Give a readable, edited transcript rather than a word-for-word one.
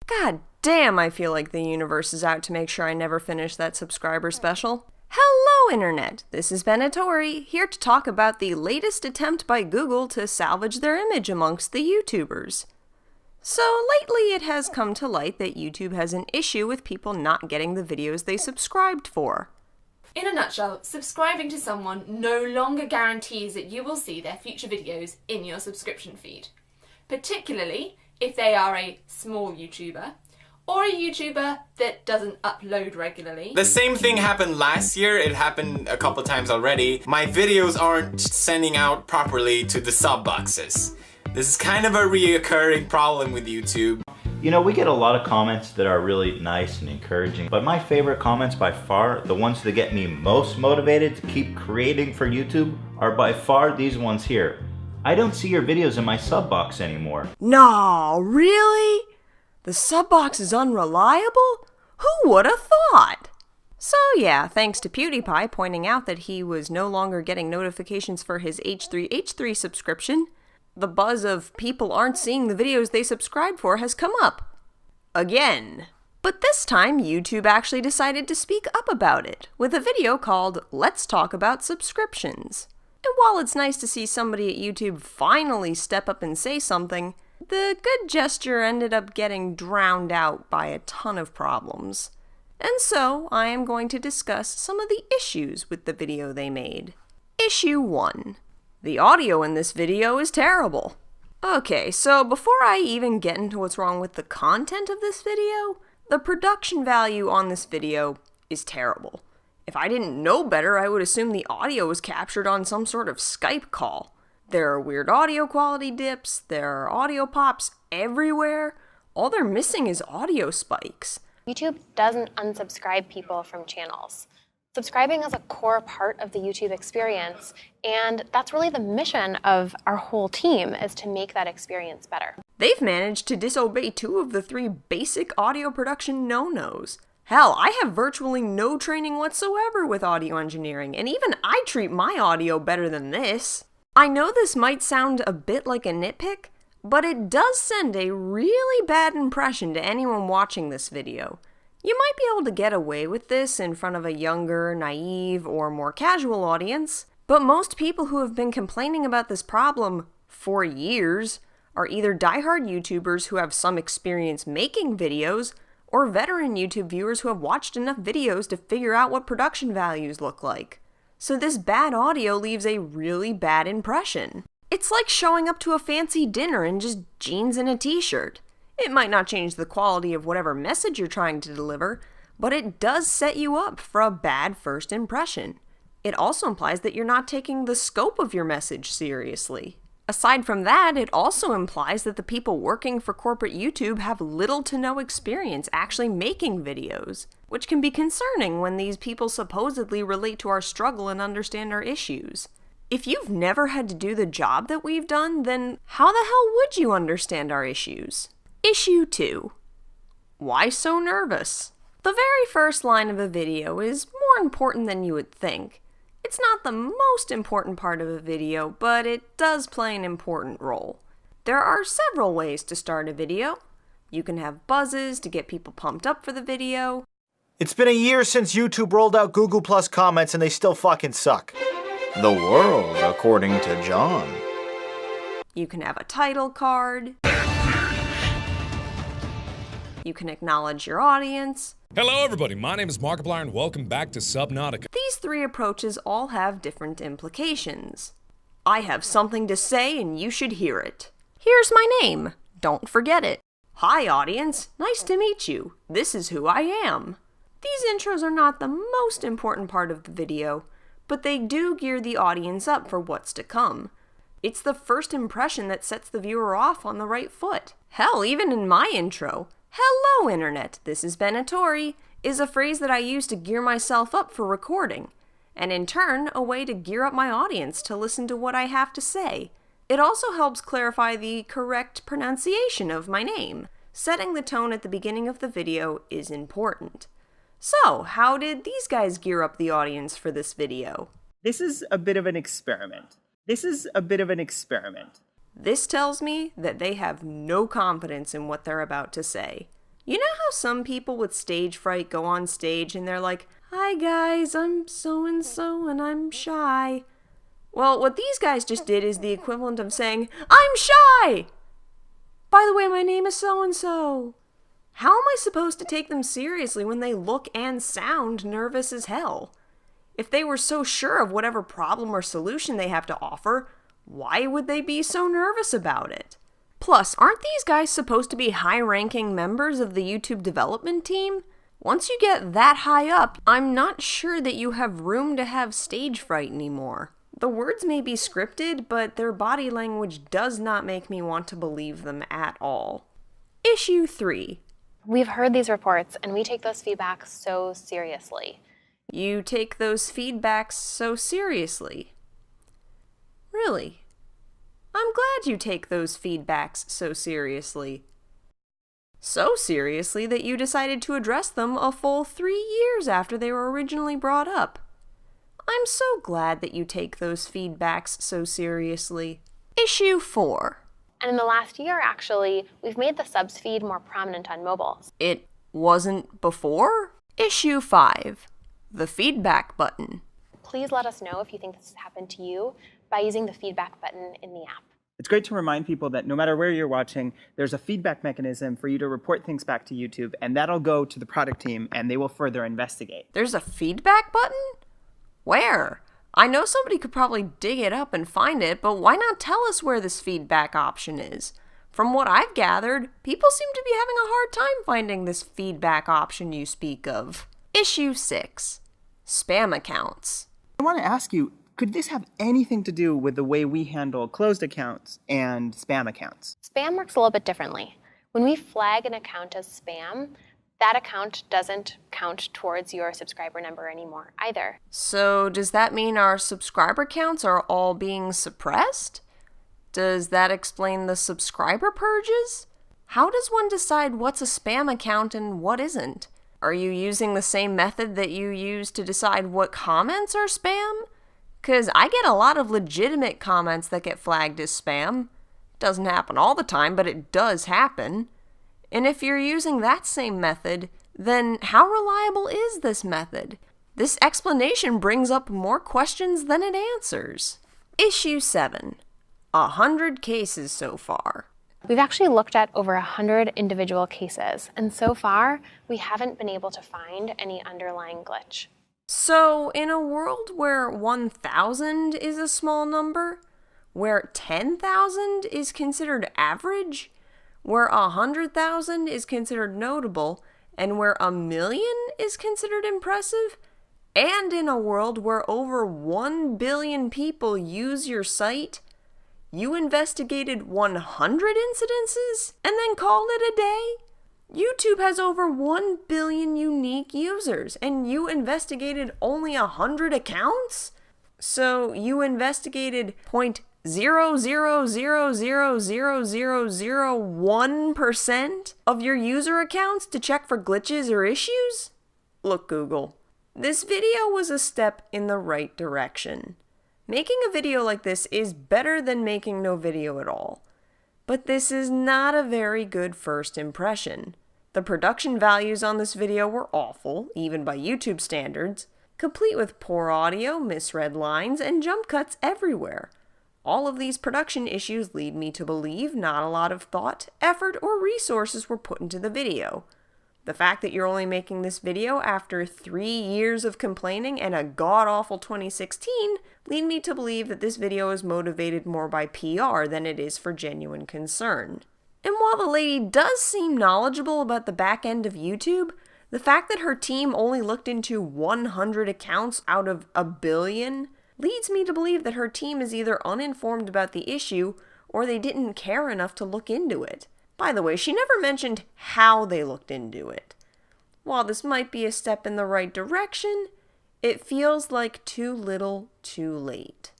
God damn, I feel like the universe is out to make sure I never finish that subscriber special. Hello, Internet! This is Benatori, here to talk about the latest attempt by Google to salvage their image amongst the YouTubers. So, lately it has come to light that YouTube has an issue with people not getting the videos they subscribed for. In a nutshell, subscribing to someone no longer guarantees that you will see their future videos in your subscription feed. Particularly if they are a small YouTuber, or a YouTuber that doesn't upload regularly. The same thing happened last year, it happened a couple times already. My videos aren't sending out properly to the sub boxes. This is kind of a reoccurring problem with YouTube. You know, we get a lot of comments that are really nice and encouraging, but my favorite comments by far, the ones that get me most motivated to keep creating for YouTube, are by far these ones here. I don't see your videos in my sub box anymore. No, really? The sub box is unreliable? Who would have thought? So yeah, thanks to PewDiePie pointing out that he was no longer getting notifications for his H3H3 subscription, the buzz of people aren't seeing the videos they subscribed for has come up. Again. But this time, YouTube actually decided to speak up about it, with a video called Let's Talk About Subscriptions. And while it's nice to see somebody at YouTube finally step up and say something, the good gesture ended up getting drowned out by a ton of problems. And so, I am going to discuss some of the issues with the video they made. Issue 1. The audio in this video is terrible. Okay, so before I even get into what's wrong with the content of this video, the production value on this video is terrible. If I didn't know better, I would assume the audio was captured on some sort of Skype call. There are weird audio quality dips, there are audio pops everywhere. All they're missing is audio spikes. YouTube doesn't unsubscribe people from channels. Subscribing is a core part of the YouTube experience, and that's really the mission of our whole team, is to make that experience better. They've managed to disobey 2 of the 3 basic audio production no-nos. Hell, I have virtually no training whatsoever with audio engineering, and even I treat my audio better than this. I know this might sound a bit like a nitpick, but it does send a really bad impression to anyone watching this video. You might be able to get away with this in front of a younger, naive, or more casual audience, but most people who have been complaining about this problem for years are either diehard YouTubers who have some experience making videos, or veteran YouTube viewers who have watched enough videos to figure out what production values look like. So this bad audio leaves a really bad impression. It's like showing up to a fancy dinner in just jeans and a t-shirt. It might not change the quality of whatever message you're trying to deliver, but it does set you up for a bad first impression. It also implies that you're not taking the scope of your message seriously. Aside from that, it also implies that the people working for corporate YouTube have little to no experience actually making videos, which can be concerning when these people supposedly relate to our struggle and understand our issues. If you've never had to do the job that we've done, then how the hell would you understand our issues? Issue 2. Why so nervous? The very first line of a video is more important than you would think. It's not the most important part of a video, but it does play an important role. There are several ways to start a video. You can have buzzes to get people pumped up for the video. It's been a year since YouTube rolled out Google Plus comments and they still fucking suck. The world, according to John. You can have a title card. You can acknowledge your audience. Hello everybody, my name is Markiplier and welcome back to Subnautica. These 3 approaches all have different implications. I have something to say and you should hear it. Here's my name. Don't forget it. Hi audience, nice to meet you. This is who I am. These intros are not the most important part of the video, but they do gear the audience up for what's to come. It's the first impression that sets the viewer off on the right foot. Hell, even in my intro, "Hello Internet, this is Benatori," is a phrase that I use to gear myself up for recording, and in turn, a way to gear up my audience to listen to what I have to say. It also helps clarify the correct pronunciation of my name. Setting the tone at the beginning of the video is important. So, how did these guys gear up the audience for this video? This is a bit of an experiment. This tells me that they have no confidence in what they're about to say. You know how some people with stage fright go on stage and they're like, "Hi guys, I'm so-and-so and I'm shy." Well, what these guys just did is the equivalent of saying, "I'm shy! By the way, my name is so-and-so." How am I supposed to take them seriously when they look and sound nervous as hell? If they were so sure of whatever problem or solution they have to offer, why would they be so nervous about it? Plus, aren't these guys supposed to be high-ranking members of the YouTube development team? Once you get that high up, I'm not sure that you have room to have stage fright anymore. The words may be scripted, but their body language does not make me want to believe them at all. Issue 3. We've heard these reports, and we take those feedbacks so seriously. You take those feedbacks so seriously. Really? I'm glad you take those feedbacks so seriously. So seriously that you decided to address them a full 3 years after they were originally brought up. I'm so glad that you take those feedbacks so seriously. Issue 4. And in the last year, actually, we've made the subs feed more prominent on mobiles. It wasn't before? Issue 5. The feedback button. Please let us know if you think this has happened to you by using the feedback button in the app. It's great to remind people that no matter where you're watching, there's a feedback mechanism for you to report things back to YouTube, and that'll go to the product team, and they will further investigate. There's a feedback button? Where? I know somebody could probably dig it up and find it, but why not tell us where this feedback option is? From what I've gathered, people seem to be having a hard time finding this feedback option you speak of. Issue 6. Spam accounts. I want to ask you, could this have anything to do with the way we handle closed accounts and spam accounts? Spam works a little bit differently. When we flag an account as spam, that account doesn't count towards your subscriber number anymore either. So does that mean our subscriber counts are all being suppressed? Does that explain the subscriber purges? How does one decide what's a spam account and what isn't? Are you using the same method that you use to decide what comments are spam? 'Cause I get a lot of legitimate comments that get flagged as spam. Doesn't happen all the time, but it does happen. And if you're using that same method, then how reliable is this method? This explanation brings up more questions than it answers. Issue 7. 100 cases so far. We've actually looked at over 100 individual cases, and so far, we haven't been able to find any underlying glitch. So, in a world where 1,000 is a small number, where 10,000 is considered average, where 100,000 is considered notable, and where 1,000,000 is considered impressive, and in a world where over 1 billion people use your site, you investigated 100 incidences and then called it a day? YouTube has over 1 billion unique users, and you investigated only 100 accounts? So you investigated 0.0000001% of your user accounts to check for glitches or issues? Look, Google, this video was a step in the right direction. Making a video like this is better than making no video at all. But this is not a very good first impression. The production values on this video were awful, even by YouTube standards, complete with poor audio, misread lines, and jump cuts everywhere. All of these production issues lead me to believe not a lot of thought, effort, or resources were put into the video. The fact that you're only making this video after 3 years of complaining and a god-awful 2016 lead me to believe that this video is motivated more by PR than it is for genuine concern. And while the lady does seem knowledgeable about the back end of YouTube, the fact that her team only looked into 100 accounts out of 1 billion leads me to believe that her team is either uninformed about the issue or they didn't care enough to look into it. By the way, she never mentioned how they looked into it. While this might be a step in the right direction, it feels like too little, too late.